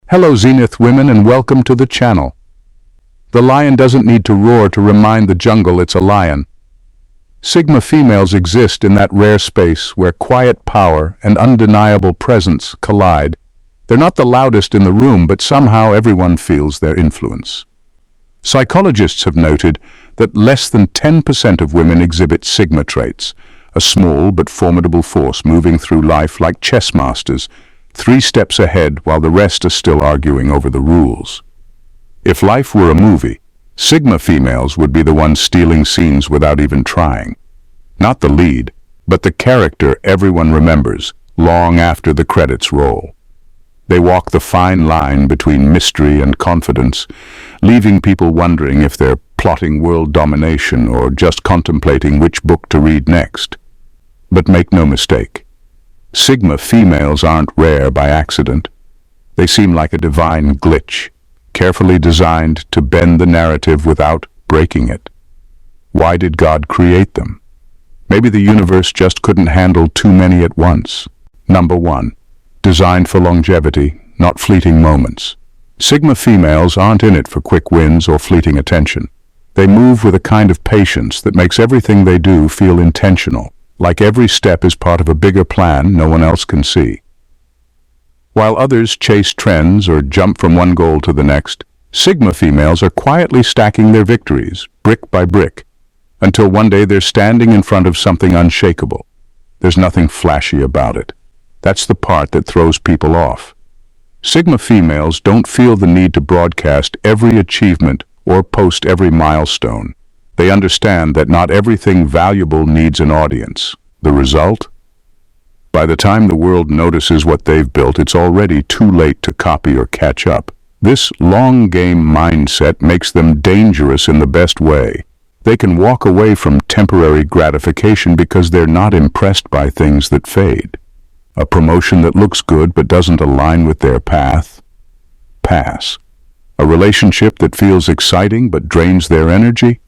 Hello Zenith women and welcome to the channel. The lion doesn't need to roar to remind the jungle it's a lion. Sigma females exist in that rare space where quiet power and undeniable presence collide. They're not the loudest in the room, but somehow everyone feels their influence. Psychologists have noted that less than 10% of women exhibit Sigma traits, a small but formidable force moving through life like chess masters, 3 steps ahead while the rest are still arguing over the rules. If life were a movie, Sigma females would be the ones stealing scenes without even trying. Not the lead, but the character everyone remembers long after the credits roll. They walk the fine line between mystery and confidence, leaving people wondering if they're plotting world domination or just contemplating which book to read next. But make no mistake, Sigma females aren't rare by accident. They seem like a divine glitch, carefully designed to bend the narrative without breaking it. Why did God create them? Maybe the universe just couldn't handle too many at once. Number 1. Designed for longevity, not fleeting moments. Sigma females aren't in it for quick wins or fleeting attention. They move with a kind of patience that makes everything they do feel intentional, like every step is part of a bigger plan no one else can see. While others chase trends or jump from one goal to the next, Sigma females are quietly stacking their victories, brick by brick, until one day they're standing in front of something unshakable. There's nothing flashy about it. That's the part that throws people off. Sigma females don't feel the need to broadcast every achievement or post every milestone. They understand that not everything valuable needs an audience. The result? By the time the world notices what they've built, it's already too late to copy or catch up. This long game mindset makes them dangerous in the best way. They can walk away from temporary gratification because they're not impressed by things that fade. A promotion that looks good but doesn't align with their path? Pass. A relationship that feels exciting but drains their energy?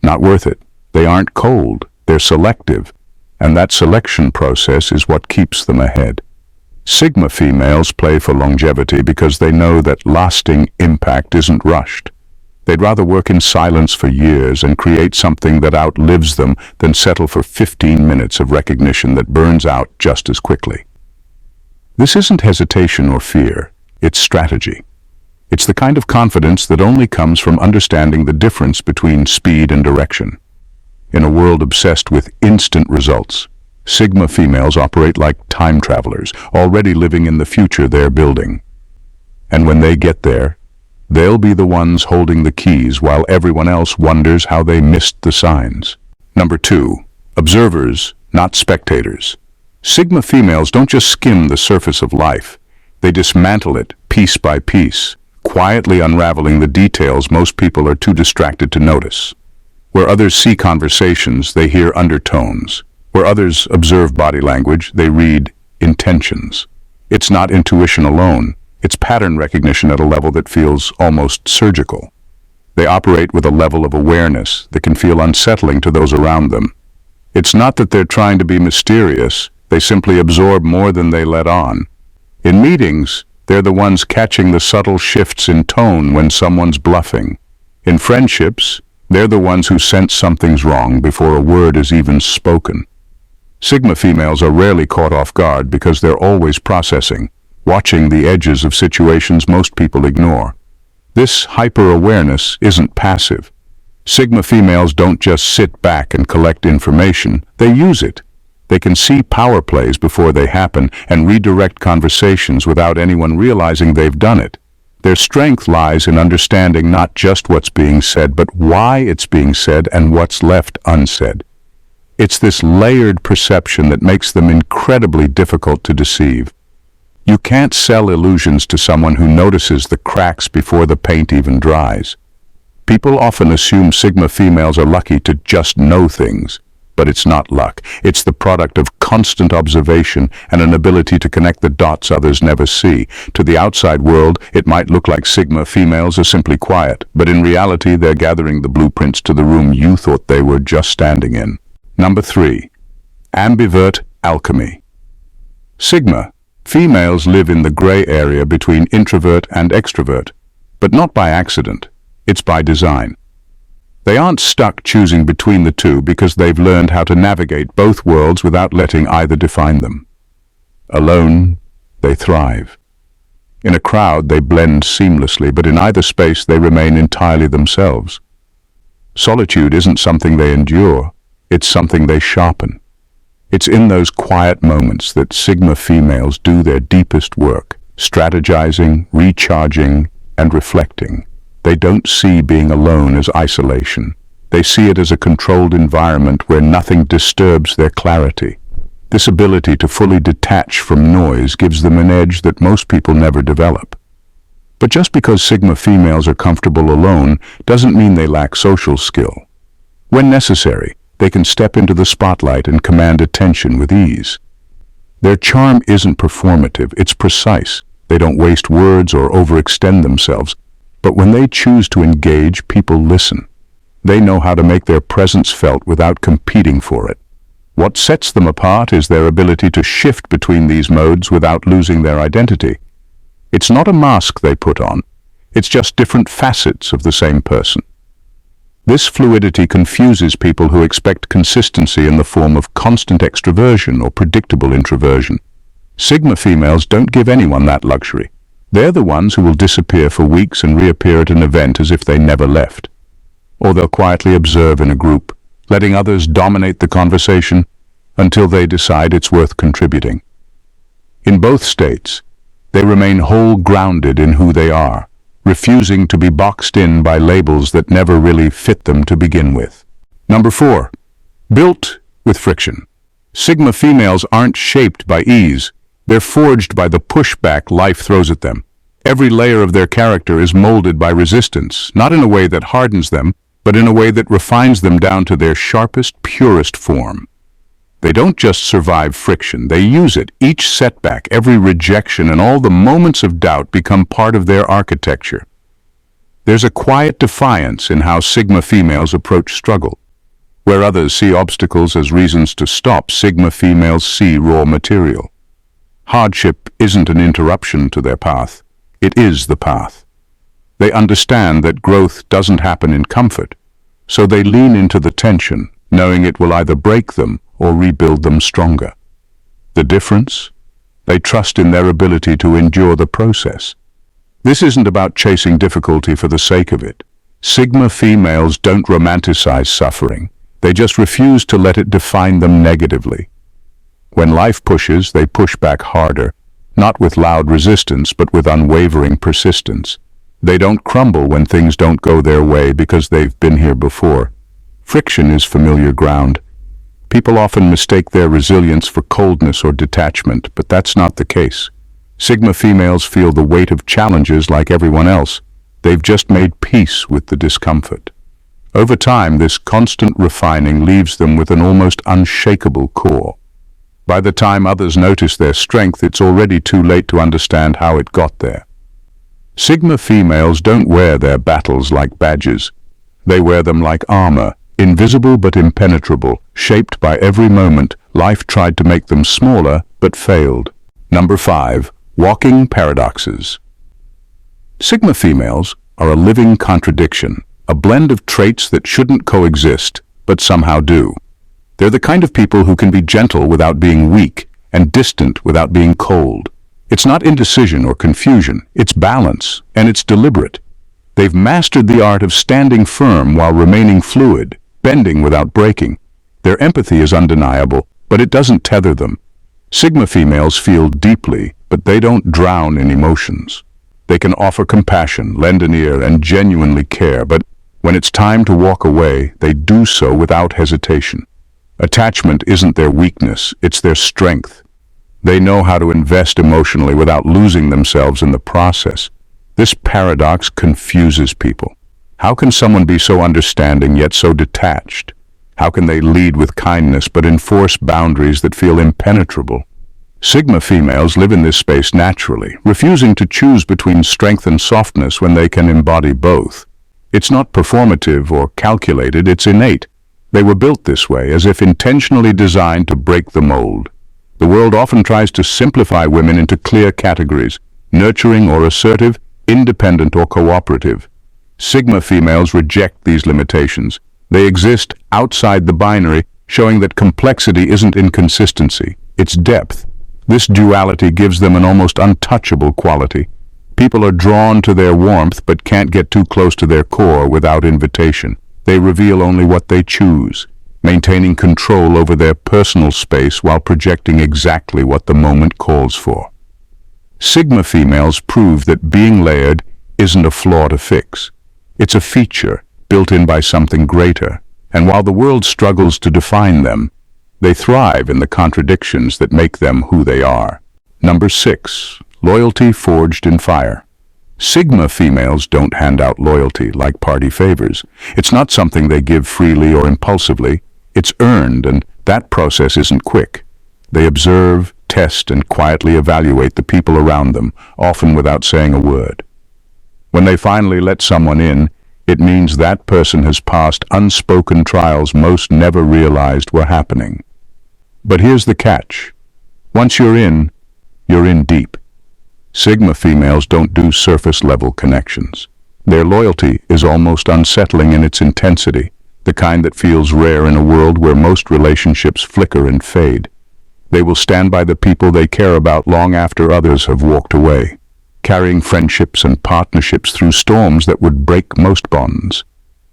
Not worth it. They aren't cold, they're selective, and that selection process is what keeps them ahead. Sigma females play for longevity because they know that lasting impact isn't rushed. They'd rather work in silence for years and create something that outlives them than settle for 15 minutes of recognition that burns out just as quickly. This isn't hesitation or fear, it's strategy. It's the kind of confidence that only comes from understanding the difference between speed and direction. In a world obsessed with instant results, Sigma females operate like time travelers, already living in the future they're building. And when they get there, they'll be the ones holding the keys while everyone else wonders how they missed the signs. Number 2. Observers, not spectators. Sigma females don't just skim the surface of life. They dismantle it piece by piece, quietly unraveling the details most people are too distracted to notice. Where others see conversations, they hear undertones. Where others observe body language, they read intentions. It's not intuition alone, it's pattern recognition at a level that feels almost surgical. They operate with a level of awareness that can feel unsettling to those around them. It's not that they're trying to be mysterious, they simply absorb more than they let on. In meetings, they're the ones catching the subtle shifts in tone when someone's bluffing. In friendships, they're the ones who sense something's wrong before a word is even spoken. Sigma females are rarely caught off guard because they're always processing, watching the edges of situations most people ignore. This hyper-awareness isn't passive. Sigma females don't just sit back and collect information, they use it. They can see power plays before they happen and redirect conversations without anyone realizing they've done it. Their strength lies in understanding not just what's being said, but why it's being said and what's left unsaid. It's this layered perception that makes them incredibly difficult to deceive. You can't sell illusions to someone who notices the cracks before the paint even dries. People often assume Sigma females are lucky to just know things. But it's not luck. It's the product of constant observation and an ability to connect the dots others never see. To the outside world, it might look like Sigma females are simply quiet, but in reality, they're gathering the blueprints to the room you thought they were just standing in. Number 3. Ambivert Alchemy. Sigma, Females live in the gray area between introvert and extrovert, but not by accident. It's by design. They aren't stuck choosing between the two because they've learned how to navigate both worlds without letting either define them. Alone, they thrive. In a crowd, they blend seamlessly, but in either space, they remain entirely themselves. Solitude isn't something they endure, it's something they sharpen. It's in those quiet moments that Sigma females do their deepest work, strategizing, recharging, and reflecting. They don't see being alone as isolation. They see it as a controlled environment where nothing disturbs their clarity. This ability to fully detach from noise gives them an edge that most people never develop. But just because Sigma females are comfortable alone doesn't mean they lack social skill. When necessary, they can step into the spotlight and command attention with ease. Their charm isn't performative, it's precise. They don't waste words or overextend themselves. But when they choose to engage, people listen. They know how to make their presence felt without competing for it. What sets them apart is their ability to shift between these modes without losing their identity. It's not a mask they put on, it's just different facets of the same person. This fluidity confuses people who expect consistency in the form of constant extroversion or predictable introversion. Sigma females don't give anyone that luxury. They're the ones who will disappear for weeks and reappear at an event as if they never left. Or they'll quietly observe in a group, letting others dominate the conversation until they decide it's worth contributing. In both states, they remain whole grounded in who they are, refusing to be boxed in by labels that never really fit them to begin with. Number 4. Built with friction. Sigma females aren't shaped by ease. They're forged by the pushback life throws at them. Every layer of their character is molded by resistance, not in a way that hardens them, but in a way that refines them down to their sharpest, purest form. They don't just survive friction, they use it. Each setback, every rejection, and all the moments of doubt become part of their architecture. There's a quiet defiance in how Sigma females approach struggle. Where others see obstacles as reasons to stop, Sigma females see raw material. Hardship isn't an interruption to their path, it is the path. They understand that growth doesn't happen in comfort, so they lean into the tension, knowing it will either break them or rebuild them stronger. The difference? They trust in their ability to endure the process. This isn't about chasing difficulty for the sake of it. Sigma females don't romanticize suffering, they just refuse to let it define them negatively. When life pushes, they push back harder, not with loud resistance, but with unwavering persistence. They don't crumble when things don't go their way because they've been here before. Friction is familiar ground. People often mistake their resilience for coldness or detachment, but that's not the case. Sigma females feel the weight of challenges like everyone else. They've just made peace with the discomfort. Over time, this constant refining leaves them with an almost unshakable core. By the time others notice their strength, it's already too late to understand how it got there. Sigma females don't wear their battles like badges. They wear them like armor, invisible but impenetrable, shaped by every moment life tried to make them smaller but failed. Number 5. Walking paradoxes. Sigma females are a living contradiction, a blend of traits that shouldn't coexist, but somehow do. They're the kind of people who can be gentle without being weak and distant without being cold. It's not indecision or confusion, it's balance, and it's deliberate. They've mastered the art of standing firm while remaining fluid, bending without breaking. Their empathy is undeniable, but it doesn't tether them. Sigma females feel deeply, but they don't drown in emotions. They can offer compassion, lend an ear, and genuinely care, but when it's time to walk away, they do so without hesitation. Attachment isn't their weakness, it's their strength. They know how to invest emotionally without losing themselves in the process. This paradox confuses people. How can someone be so understanding yet so detached? How can they lead with kindness but enforce boundaries that feel impenetrable? Sigma females live in this space naturally, refusing to choose between strength and softness when they can embody both. It's not performative or calculated, it's innate. They were built this way, as if intentionally designed to break the mold. The world often tries to simplify women into clear categories: nurturing or assertive, independent or cooperative. Sigma females reject these limitations. They exist outside the binary, showing that complexity isn't inconsistency, it's depth. This duality gives them an almost untouchable quality. People are drawn to their warmth but can't get too close to their core without invitation. They reveal only what they choose, maintaining control over their personal space while projecting exactly what the moment calls for. Sigma females prove that being layered isn't a flaw to fix. It's a feature built in by something greater, and while the world struggles to define them, they thrive in the contradictions that make them who they are. Number 6. Loyalty forged in fire. Sigma females don't hand out loyalty like party favors. It's not something they give freely or impulsively. It's earned, and that process isn't quick. They observe, test, and quietly evaluate the people around them, often without saying a word. When they finally let someone in, it means that person has passed unspoken trials most never realized were happening. But here's the catch. Once you're in deep. Sigma females don't do surface-level connections. Their loyalty is almost unsettling in its intensity, the kind that feels rare in a world where most relationships flicker and fade. They will stand by the people they care about long after others have walked away, carrying friendships and partnerships through storms that would break most bonds.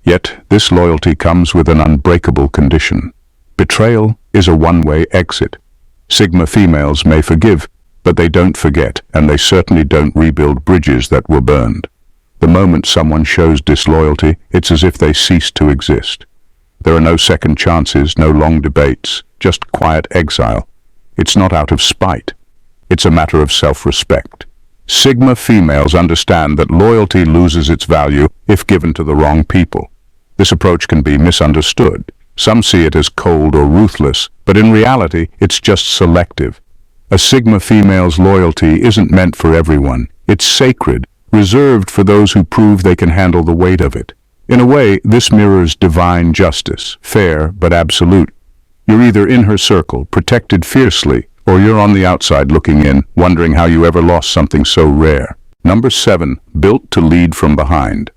Yet, this loyalty comes with an unbreakable condition. Betrayal is a one-way exit. Sigma females may forgive, but they don't forget, and they certainly don't rebuild bridges that were burned. The moment someone shows disloyalty, it's as if they cease to exist. There are no second chances, no long debates, just quiet exile. It's not out of spite. It's a matter of self-respect. Sigma females understand that loyalty loses its value if given to the wrong people. This approach can be misunderstood. Some see it as cold or ruthless, but in reality, it's just selective. A Sigma female's loyalty isn't meant for everyone. It's sacred, reserved for those who prove they can handle the weight of it. In a way, this mirrors divine justice, fair but absolute. You're either in her circle, protected fiercely, or you're on the outside looking in, wondering how you ever lost something so rare. Number 7. Built to lead from behind.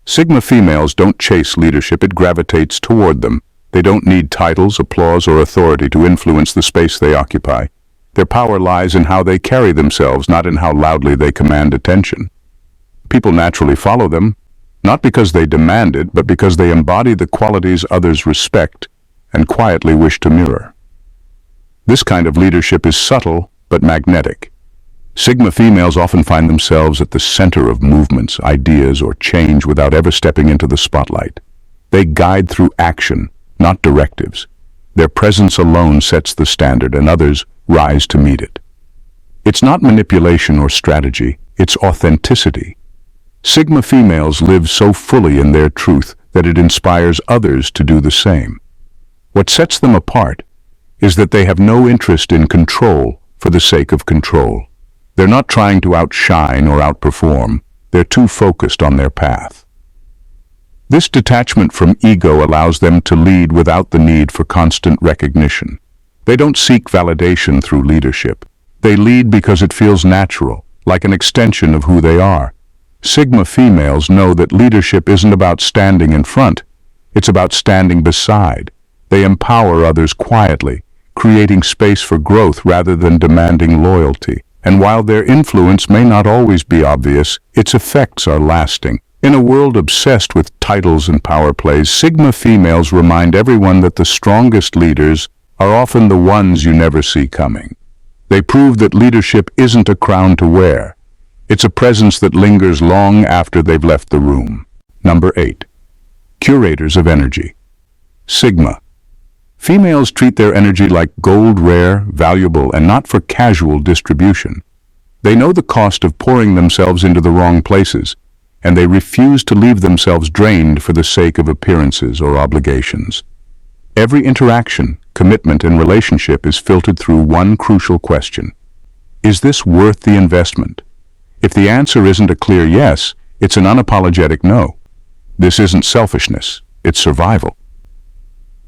Sigma females don't chase leadership, it gravitates toward them. They don't need titles, applause, or authority to influence the space they occupy. Their power lies in how they carry themselves, not in how loudly they command attention. People naturally follow them, not because they demand it, but because they embody the qualities others respect and quietly wish to mirror. This kind of leadership is subtle but magnetic. Sigma females often find themselves at the center of movements, ideas, or change without ever stepping into the spotlight. They guide through action, not directives. Their presence alone sets the standard, and others rise to meet it. It's not manipulation or strategy, it's authenticity. Sigma females live so fully in their truth that it inspires others to do the same. What sets them apart is that they have no interest in control for the sake of control. They're not trying to outshine or outperform. They're too focused on their path. This detachment from ego allows them to lead without the need for constant recognition. They don't seek validation through leadership. They lead because it feels natural, like an extension of who they are. Sigma females know that leadership isn't about standing in front. It's about standing beside. They empower others quietly, creating space for growth rather than demanding loyalty. And while their influence may not always be obvious, its effects are lasting. In a world obsessed with titles and power plays, Sigma females remind everyone that the strongest leaders are often the ones you never see coming. They prove that leadership isn't a crown to wear. It's a presence that lingers long after they've left the room. Number 8. Curators of energy. Sigma. Females treat their energy like gold, rare, valuable, and not for casual distribution. They know the cost of pouring themselves into the wrong places, and they refuse to leave themselves drained for the sake of appearances or obligations. Every interaction, commitment, and relationship is filtered through one crucial question. Is this worth the investment? If the answer isn't a clear yes, it's an unapologetic no. This isn't selfishness, it's survival.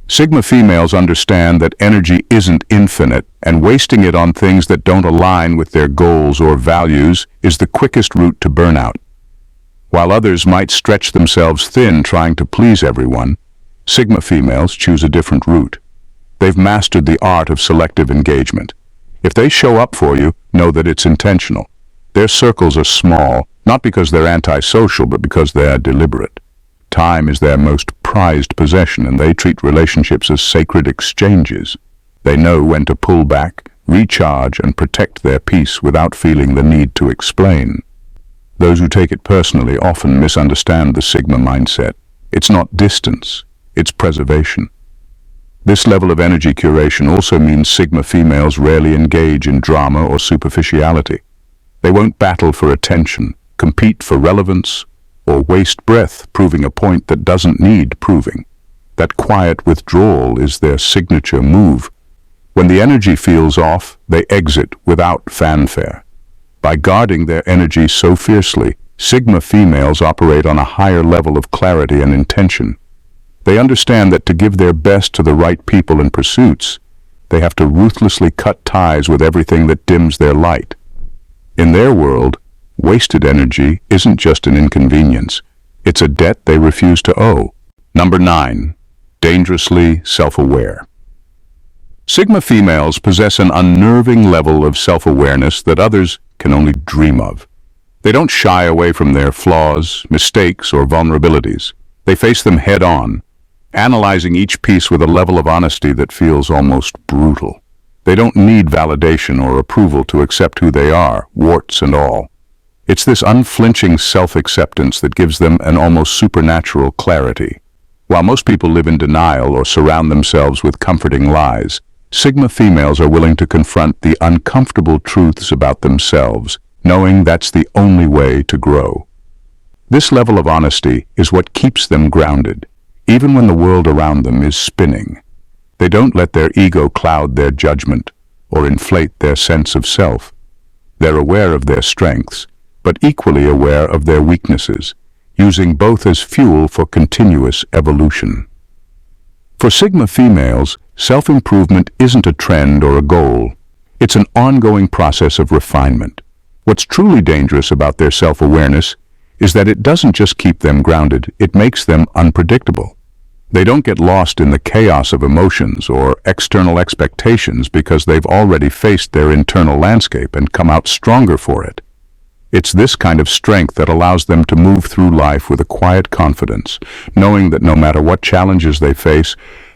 Sigma females understand that energy isn't infinite, and wasting it on things that don't align with their goals or values is the quickest route to burnout. While others might stretch themselves thin trying to please everyone, Sigma females choose a different route. They've mastered the art of selective engagement. If they show up for you, know that it's intentional. Their circles are small, not because they're antisocial, but because they're deliberate. Time is their most prized possession, and they treat relationships as sacred exchanges. They know when to pull back, recharge, and protect their peace without feeling the need to explain. Those who take it personally often misunderstand the Sigma mindset. It's not distance, it's preservation. This level of energy curation also means Sigma females rarely engage in drama or superficiality. They won't battle for attention, compete for relevance, or waste breath proving a point that doesn't need proving. That quiet withdrawal is their signature move. When the energy feels off, they exit without fanfare. By guarding their energy so fiercely, Sigma females operate on a higher level of clarity and intention. They understand that to give their best to the right people and pursuits, they have to ruthlessly cut ties with everything that dims their light. In their world, wasted energy isn't just an inconvenience. It's a debt they refuse to owe. Number 9. Dangerously self-aware. Sigma females possess an unnerving level of self-awareness that others can only dream of. They don't shy away from their flaws, mistakes, or vulnerabilities. They face them head-on, analyzing each piece with a level of honesty that feels almost brutal. They don't need validation or approval to accept who they are, warts and all. It's this unflinching self-acceptance that gives them an almost supernatural clarity. While most people live in denial or surround themselves with comforting lies, Sigma females are willing to confront the uncomfortable truths about themselves, knowing that's the only way to grow. This level of honesty is what keeps them grounded, even when the world around them is spinning. They don't let their ego cloud their judgment or inflate their sense of self. They're aware of their strengths, but equally aware of their weaknesses, using both as fuel for continuous evolution. For Sigma females, self-improvement isn't a trend or a goal. It's an ongoing process of refinement. What's truly dangerous about their self-awareness is that it doesn't just keep them grounded, it makes them unpredictable. They don't get lost in the chaos of emotions or external expectations because they've already faced their internal landscape and come out stronger for it. It's this kind of strength that allows them to move through life with a quiet confidence, knowing that no matter what challenges they face,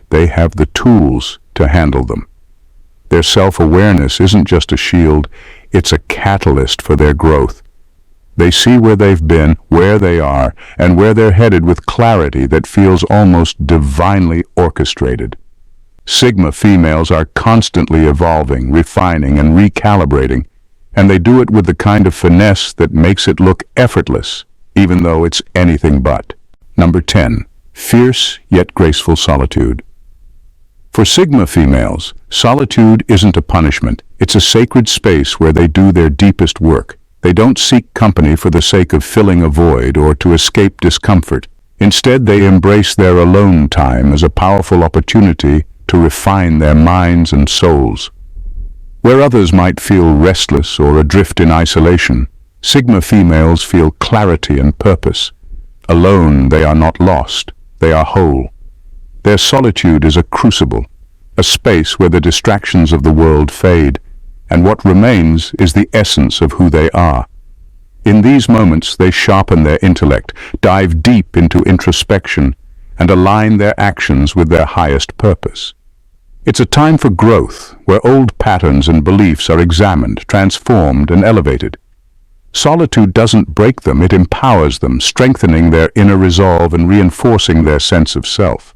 they have the tools to handle them. Their self-awareness isn't just a shield, it's a catalyst for their growth. They see where they've been, where they are, and where they're headed with clarity that feels almost divinely orchestrated. Sigma females are constantly evolving, refining, and recalibrating, and they do it with the kind of finesse that makes it look effortless, even though it's anything but. Number 10. Fierce yet graceful solitude. For Sigma females, solitude isn't a punishment, it's a sacred space where they do their deepest work. They don't seek company for the sake of filling a void or to escape discomfort. Instead, they embrace their alone time as a powerful opportunity to refine their minds and souls. Where others might feel restless or adrift in isolation, Sigma females feel clarity and purpose. Alone, they are not lost, they are whole. Their solitude is a crucible, a space where the distractions of the world fade, and what remains is the essence of who they are. In these moments, they sharpen their intellect, dive deep into introspection, and align their actions with their highest purpose. It's a time for growth, where old patterns and beliefs are examined, transformed, and elevated. Solitude doesn't break them, it empowers them, strengthening their inner resolve and reinforcing their sense of self.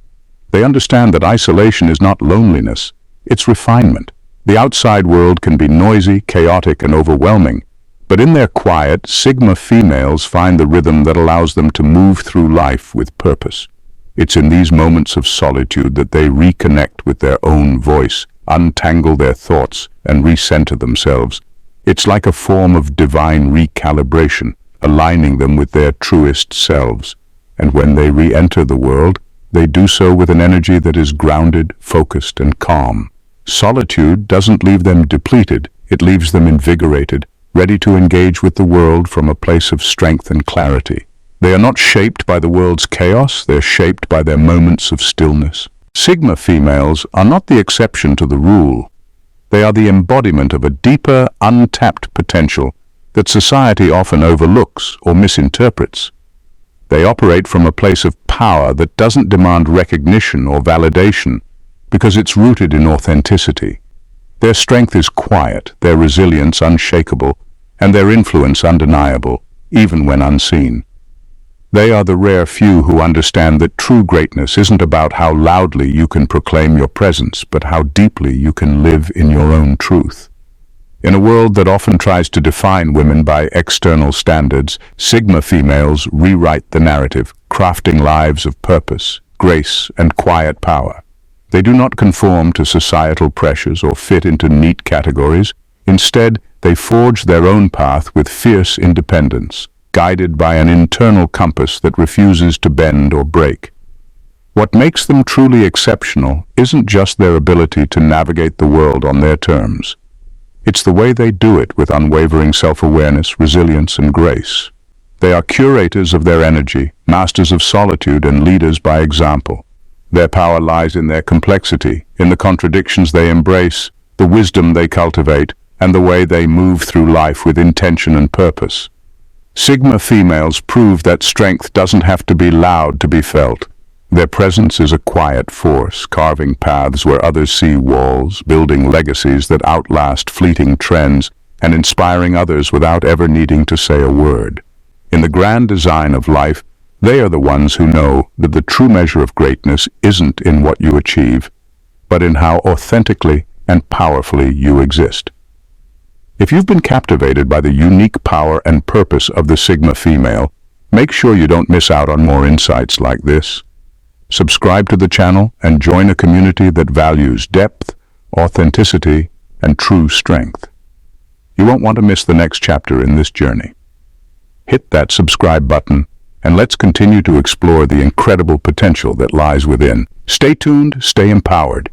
They understand that isolation is not loneliness, it's refinement. The outside world can be noisy, chaotic, and overwhelming, but in their quiet, Sigma females find the rhythm that allows them to move through life with purpose. It's in these moments of solitude that they reconnect with their own voice, untangle their thoughts, and recenter themselves. It's like a form of divine recalibration, aligning them with their truest selves. And when they re-enter the world, they do so with an energy that is grounded, focused, and calm. Solitude doesn't leave them depleted, it leaves them invigorated, ready to engage with the world from a place of strength and clarity. They are not shaped by the world's chaos, they're shaped by their moments of stillness. Sigma females are not the exception to the rule. They are the embodiment of a deeper, untapped potential that society often overlooks or misinterprets. They operate from a place of power that doesn't demand recognition or validation because it's rooted in authenticity. Their strength is quiet, their resilience unshakable, and their influence undeniable, even when unseen. They are the rare few who understand that true greatness isn't about how loudly you can proclaim your presence, but how deeply you can live in your own truth. In a world that often tries to define women by external standards, Sigma females rewrite the narrative, crafting lives of purpose, grace, and quiet power. They do not conform to societal pressures or fit into neat categories. Instead, they forge their own path with fierce independence, guided by an internal compass that refuses to bend or break. What makes them truly exceptional isn't just their ability to navigate the world on their terms. It's the way they do it with unwavering self-awareness, resilience, and grace. They are curators of their energy, masters of solitude, and leaders by example. Their power lies in their complexity, in the contradictions they embrace, the wisdom they cultivate, and the way they move through life with intention and purpose. Sigma females prove that strength doesn't have to be loud to be felt. Their presence is a quiet force, carving paths where others see walls, building legacies that outlast fleeting trends, and inspiring others without ever needing to say a word. In the grand design of life, they are the ones who know that the true measure of greatness isn't in what you achieve, but in how authentically and powerfully you exist. If you've been captivated by the unique power and purpose of the Sigma female, make sure you don't miss out on more insights like this. Subscribe to the channel and join a community that values depth, authenticity, and true strength. You won't want to miss the next chapter in this journey. Hit that subscribe button, and let's continue to explore the incredible potential that lies within. Stay tuned, stay empowered.